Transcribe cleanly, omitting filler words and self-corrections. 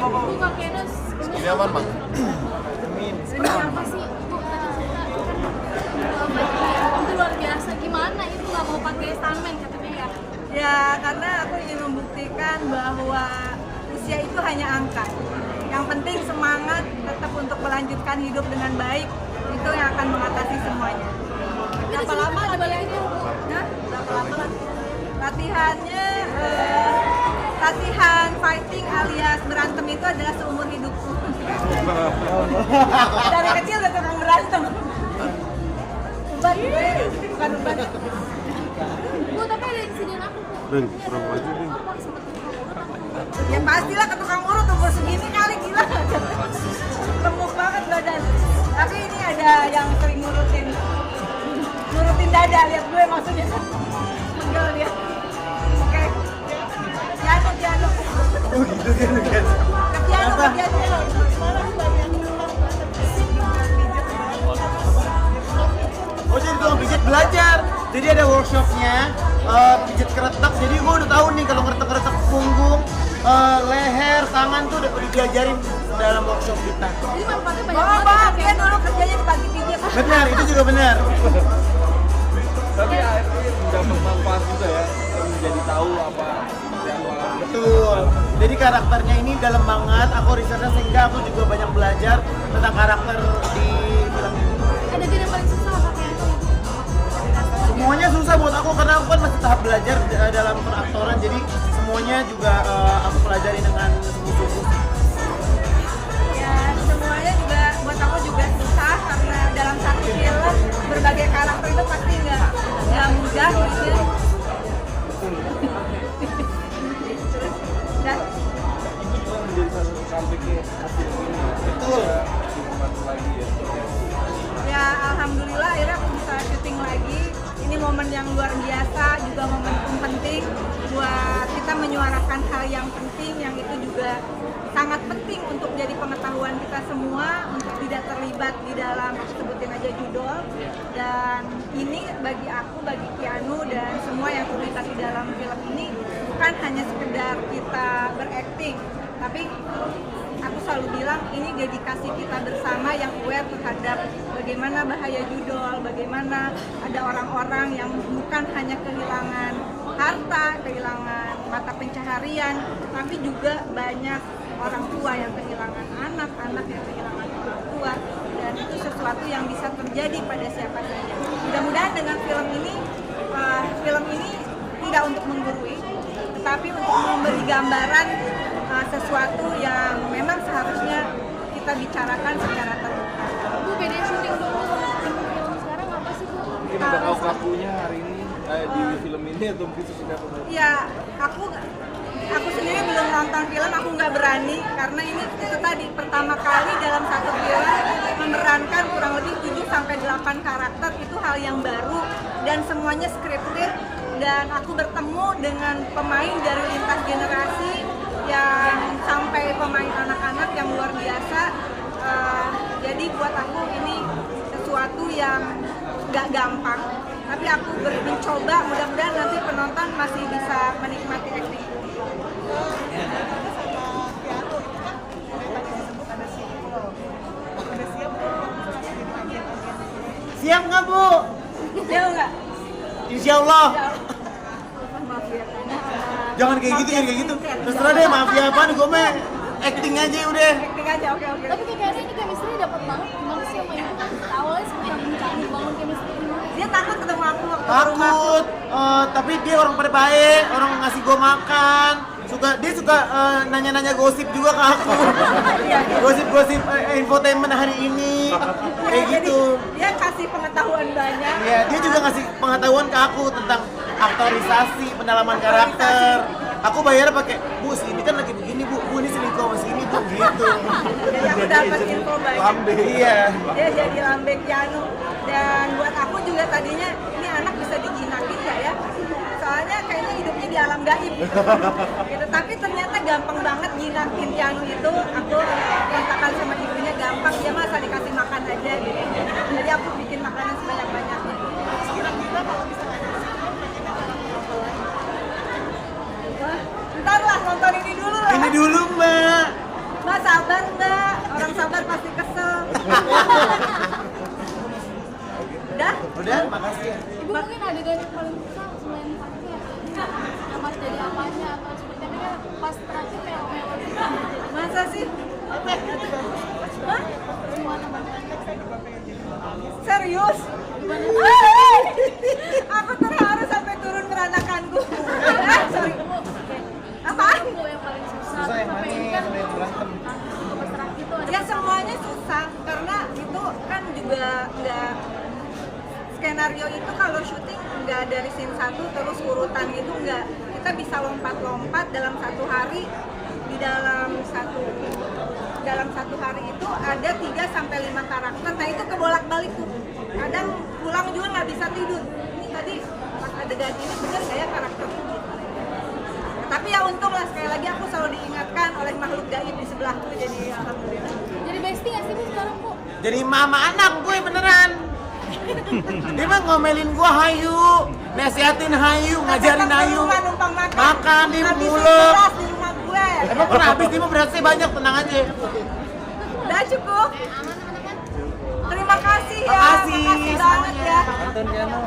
Bu Kak Kenos, Ini aman, Bang? kenapa sih Bu tadi cerita itu luar biasa, gimana itu nggak mau pakai stuntman katanya ya? Ya, karena aku ingin membuktikan bahwa usia itu hanya angka. Yang penting semangat tetap untuk melanjutkan hidup dengan baik, itu yang akan mengatasi semuanya. Berapa lama latihannya? Nah, berapa lama latihannya? Latihan fighting alias berantem itu adalah seumur hidupku. Dari kecil udah tukang berantem. Bukan uban. Bu, tapi ada insiden aku Bu. Bing, kurang maju, Bing. Apa sempat tukang urut apa? Ya pastilah ke tukang urut umur segini kali, gila. Remuk banget badan. Tapi ini ada yang sering ngurutin dada, lihat gue maksudnya. Pegel dia. Oke. Piano. Oh gitu kan. Ke piano. Oh jadi tukang pijit belajar. Jadi ada workshopnya pijit keretak. Jadi gue udah tahu nih kalau ngeretak punggung, leher, tangan tuh udah diajarin dalam workshop kita. Jadi manfaatnya banyak Oh, banget Bang, ya, dia dulu kerjanya di pagi pijit. Benar, itu juga benar. Tapi akhirnya dapat manfaat juga ya, jadi tahu apa yang malam. Betul. Jadi karakternya ini dalam banget. Aku risetnya sehingga aku juga banyak belajar tentang karakter di film ini. Ada yang paling susah apa kayak itu? Semuanya susah buat aku karena aku kan masih tahap belajar dalam peraktoran. Jadi semuanya juga aku pelajari dengan sungguh-sungguh. Ya, semuanya juga buat aku juga susah karena dalam satu film berbagai karakter itu pasti nggak mudah gitu ya. Dan Menjadi salah satu comebacknya hasil ini. Betul. Nikmati lagi ya. ya alhamdulillah akhirnya aku bisa syuting lagi. Ini momen yang luar biasa, juga momentum penting buat kita menyuarakan hal yang penting, yang itu juga sangat penting untuk jadi pengetahuan kita semua, untuk tidak terlibat di dalam, aku sebutin aja judul. Dan ini bagi aku, bagi Keanu dan semua yang terlibat di dalam film ini bukan hanya sekedar kita berakting, tapi aku selalu bilang ini dedikasi kita bersama yang aware terhadap bagaimana bahaya judul, bagaimana ada orang-orang yang bukan hanya kehilangan harta, kehilangan mata pencaharian, tapi juga banyak orang tua yang kehilangan anak, anak yang kehilangan orang tua, dan itu sesuatu yang bisa terjadi pada siapa saja. Mudah-mudahan dengan film ini tidak untuk menggurui, tetapi untuk memberi gambaran sesuatu yang memang seharusnya kita bicarakan secara terbuka. Bu, beda syuting dulu sama film sekarang apa sih Bu? Mungkin ada kau-kakunya hari ini di film ini atau mungkin sesudah apa? Ya, aku sendiri belum nonton film, aku nggak berani karena ini itu tadi pertama kali dalam satu film memerankan kurang lebih 7-8 karakter, itu hal yang baru dan semuanya scripted, dan aku bertemu dengan pemain dari lintas generasi yang sampai pemain anak-anak yang luar biasa. Jadi buat aku ini sesuatu yang nggak gampang, tapi aku mencoba, mudah-mudahan nanti penonton masih bisa menikmati acting. Siap nggak Bu? Jauh nggak? Insya Allah. Maaf ya, karena Jangan kayak gitu, jangan kayak gitu. Terserah deh, maaf ya apaan, gue mah acting aja udah. acting aja, oke. Tapi kayaknya ini chemistry dapat banget. Gimana sih sama itu kan? Awalnya sempat mencari bangun chemistry gimana? Dia takut ketemu aku waktu ke rumah. Takut, tapi dia orang pada baik, orang ngasih gue makan. Dia suka nanya-nanya gosip juga ke aku. Gosip-gosip infotainment hari ini, kayak gitu. Dia kasih pengetahuan banyak. Iya, dia juga ngasih pengetahuan ke aku tentang aktorisasi, pendalaman karakter. Aku bayar pakai, Bu, ini kan lagi begini, Bu ini selingkuh sama sini, Bu, gitu. Jadi aku dapat info banyak. Iya. Dia jadi lambe Keanu. Dan buat aku juga tadinya ini anak bisa dijinakin nggak ya? Soalnya kayaknya hidupnya di alam gaib. Gitu. Tapi ternyata gampang banget jinakin Keanu itu. Aku kontakkan sama ibunya gampang, dia masa dikasih makan aja gitu. Jadi aku bikin makanan sebanyak-banyaknya. Wah, ntar lah nonton ini dulu lah. Ini dulu, Mbak. Udah? Udah, makasih. Ibu mungkin adegan yang paling susah selain parkir yang Mas jadi apanya atau seperti apa kan pas terakhir mewah gitu. Masa sih? Hah? Gimana Mas? Serius? Aku terharu sampai turun peranakanku. Sorry. Apaan? Bu yang paling susah. Susah yang Sampai mana? ini kan Sampai yang berantem. pas terakhir tuh ada Ya semuanya susah karena itu kan juga nggak skenario itu kalau syuting nggak dari scene 1 terus urutan gitu nggak, kita bisa lompat-lompat dalam satu hari. Di dalam satu hari itu ada 3 sampai 5 karakter, nah itu kebolak-balik tuh, kadang pulang juga nggak bisa tidur, ini tadi pas adegan ini bener nggak ya karakter gitu. Tapi ya untung lah, sekali lagi aku selalu diingatkan oleh makhluk gaib di sebelahku, jadi alhamdulillah. jadi bestie nggak sih Bu sekarang Bu? Jadi mama anak gue beneran. Dia mah ngomelin gue hayu, nasihatin hayu, ngajarin hayu. Numpang makan. Makan di Habisin mulut. beras di rumah gue. Emang pernah habis dia mah berasnya banyak, tenang aja. Udah cukup. Aman teman-teman. Terima kasih ya. Makasih Makasih banget ya. Anton Piano.